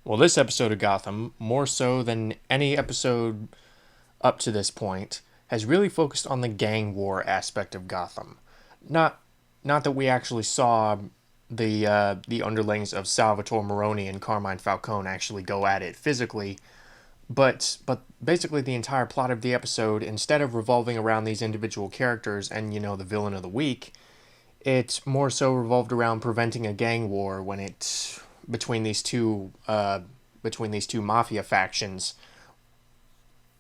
Well, this episode of Gotham, more so than any episode up to this point, has really focused on the gang war aspect of Gotham. Not not that we actually saw the underlings of Salvatore Maroni and Carmine Falcone actually go at it physically, but basically the entire plot of the episode, instead of revolving around these individual characters and the villain of the week, it more so revolved around preventing a gang war when it between these two mafia factions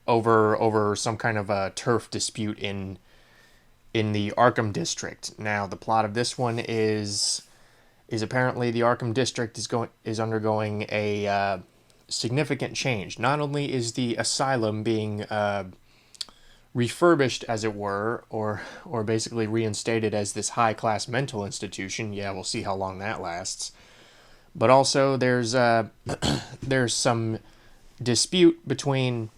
over some kind of a turf dispute in the Arkham district. Now, the plot of this one is apparently the Arkham district is undergoing a significant change. Not only is the asylum being refurbished, as it were, or basically reinstated as this high class mental institution. Yeah, we'll see how long that lasts. But also, there's some dispute between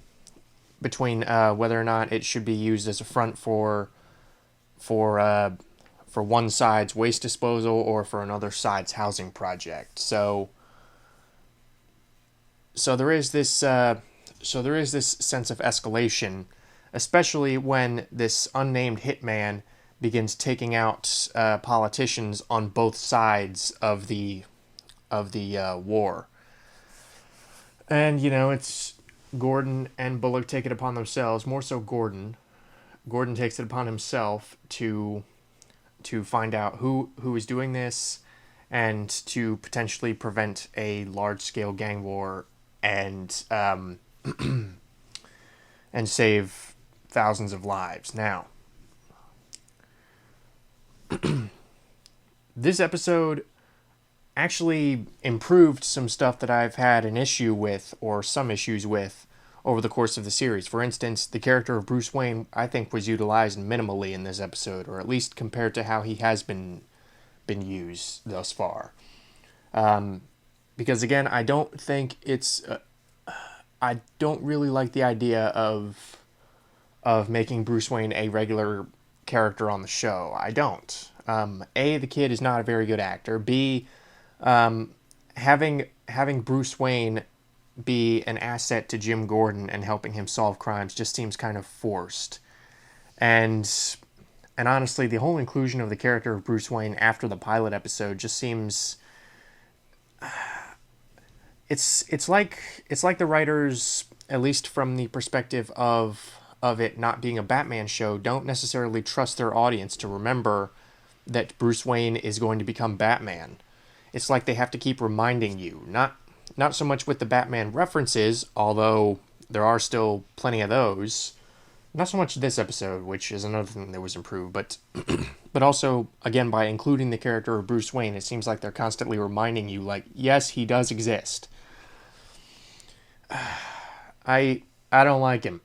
whether or not it should be used as a front for for one side's waste disposal or for another side's housing project. So there is this sense of escalation, especially when this unnamed hitman begins taking out politicians on both sides of the war. And it's Gordon and Bullock take it upon themselves, more so Gordon. Gordon takes it upon himself to find out who is doing this and to potentially prevent a large scale gang war and and save thousands of lives. Now, this episode actually improved some stuff that I've had an issue with, or some issues with, over the course of the series. For instance, the character of Bruce Wayne, I think, was utilized minimally in this episode, or at least compared to how he has been used thus far. Because again, I don't think it's. I don't really like the idea of making Bruce Wayne a regular character on the show. I don't. A, the kid is not a very good actor. B, having Bruce Wayne be an asset to Jim Gordon and helping him solve crimes just seems kind of forced. And honestly, the whole inclusion of the character of Bruce Wayne after the pilot episode just seems it's like the writers, at least from the perspective of it not being a Batman show, don't necessarily trust their audience to remember that Bruce Wayne is going to become Batman. It's like they have to keep reminding you, not so much with the Batman references, although there are still plenty of those. Not so much this episode, which is another thing that was improved, but but also, again, by including the character of Bruce Wayne, it seems like they're constantly reminding you, like, yes, he does exist. I don't like him.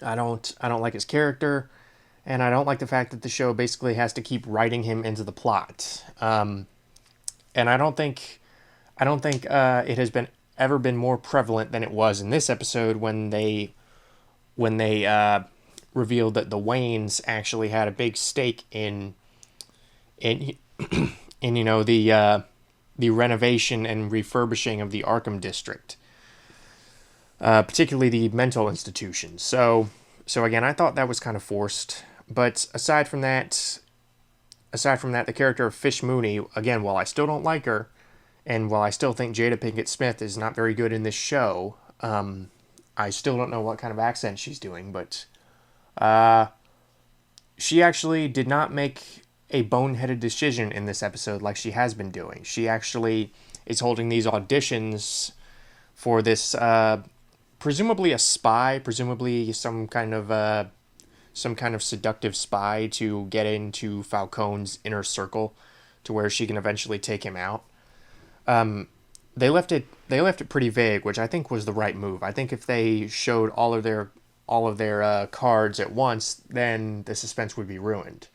I don't like his character, and I don't like the fact that the show basically has to keep writing him into the plot. And I don't think it has ever been more prevalent than it was in this episode when they revealed that the Waynes actually had a big stake in the renovation and refurbishing of the Arkham district, particularly the mental institutions. So again, I thought that was kind of forced. But aside from that, the character of Fish Mooney, again, while I still don't like her, and while I still think Jada Pinkett Smith is not very good in this show, I still don't know what kind of accent she's doing, but she actually did not make a boneheaded decision in this episode like she has been doing. She actually is holding these auditions for this, presumably a spy, presumably some kind of seductive spy to get into Falcone's inner circle, to where she can eventually take him out. They left it pretty vague, which I think was the right move. I think if they showed all of their cards at once, then the suspense would be ruined.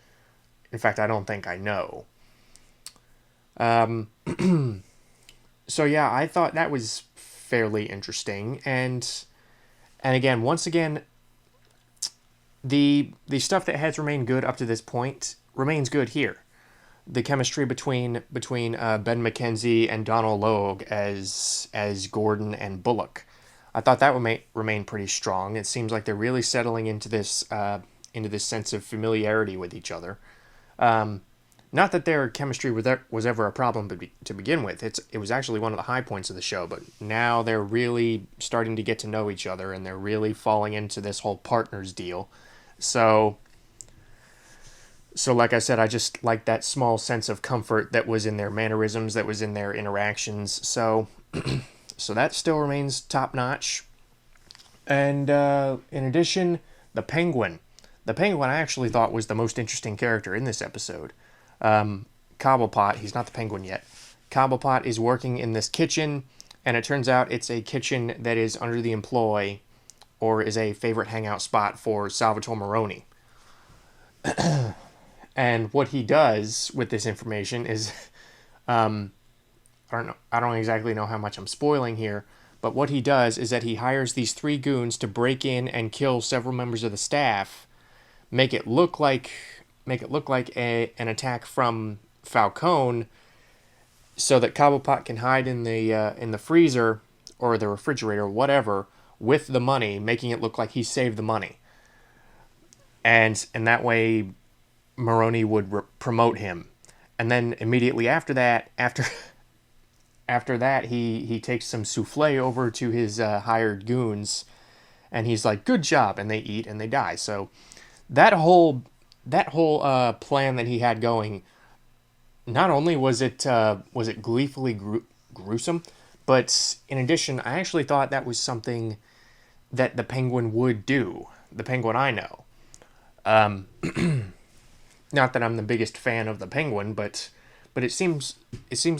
In fact, I don't think I know. So yeah, I thought that was fairly interesting, and again, once again, the stuff that has remained good up to this point remains good here. the chemistry between Ben McKenzie and Donald Logue as Gordon and Bullock. I thought that would remain pretty strong. It seems like they're really settling into this sense of familiarity with each other. Not that their chemistry was ever a problem to begin with. It was actually one of the high points of the show, but now they're really starting to get to know each other, and they're really falling into this whole partners deal. So like I said, I just like that small sense of comfort that was in their mannerisms, that was in their interactions. So so that still remains top notch. And in addition, the Penguin. The Penguin I actually thought was the most interesting character in this episode. Cobblepot, he's not the Penguin yet. Cobblepot is working in this kitchen, and it turns out it's a kitchen that is under the employ, or is a favorite hangout spot for Salvatore Maroni. And what he does with this information is, I don't exactly know how much I'm spoiling here, but what he does is that he hires these 3 goons to break in and kill several members of the staff, make it look like an attack from Falcone, so that Cobblepot can hide in the freezer or the refrigerator, or whatever, with the money, making it look like he saved the money. And that way Maroni would promote him. And then immediately after that, he takes some souffle over to his hired goons, and he's like, "Good job," and they eat and they die. So that whole plan that he had going, not only was it gleefully gruesome, but in addition, I actually thought that was something that the Penguin would do. The Penguin I know. Not that I'm the biggest fan of the Penguin, but it seems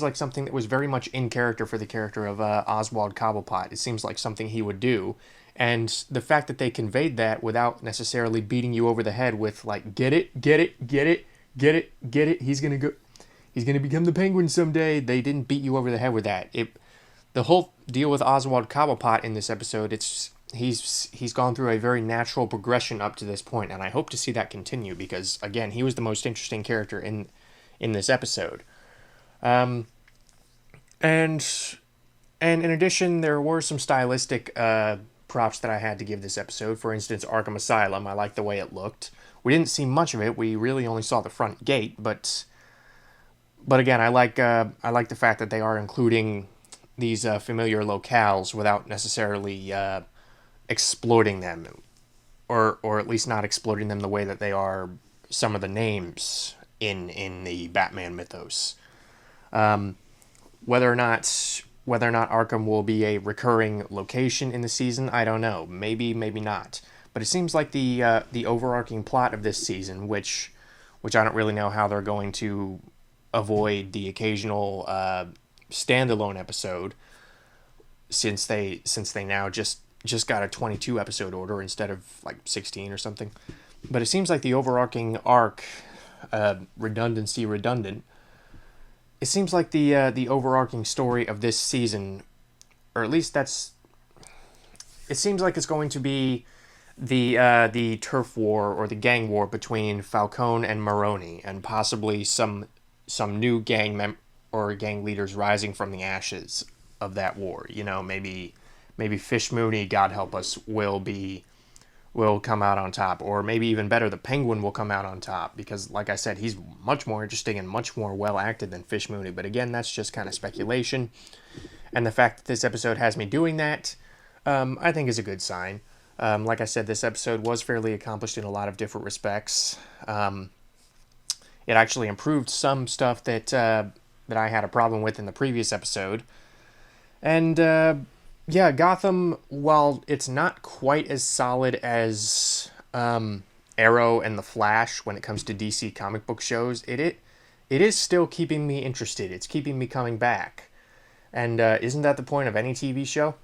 like something that was very much in character for the character of Oswald Cobblepot. It seems like something he would do. And the fact that they conveyed that without necessarily beating you over the head with, like, get it, he's gonna become the Penguin someday. They didn't beat you over the head with that. The whole deal with Oswald Cobblepot in this episode, he's gone through a very natural progression up to this point, and I hope to see that continue, because again, he was the most interesting character in this episode. And in addition, there were some stylistic props that I had to give this episode. For instance, Arkham Asylum. I liked the way it looked. We didn't see much of it. We really only saw the front gate, but again, I like the fact that they are including these familiar locales without necessarily exploiting them, or at least not exploiting them the way that they are some of the names in the Batman mythos. Whether or not Arkham will be a recurring location in the season, I don't know. Maybe not. But it seems like the overarching plot of this season, which I don't really know how they're going to avoid the occasional standalone episode, since they now just got a 22 episode order instead of like 16 or something. But it seems like the overarching arc, redundant. It seems like the overarching story of this season, or at least it seems like it's going to be the turf war or the gang war between Falcone and Maroni, and possibly some new gang leaders rising from the ashes of that war. You know, maybe Fish Mooney, God help us, will come out on top, or maybe even better, the Penguin will come out on top, because like I said, he's much more interesting and much more well acted than Fish Mooney. But again, that's just kind of speculation, and the fact that this episode has me doing that, I think is a good sign. Like I said, this episode was fairly accomplished in a lot of different respects. It actually improved some stuff that I had a problem with in the previous episode, and yeah, Gotham, while it's not quite as solid as Arrow and The Flash when it comes to DC comic book shows, it is still keeping me interested. It's keeping me coming back. And isn't that the point of any TV show?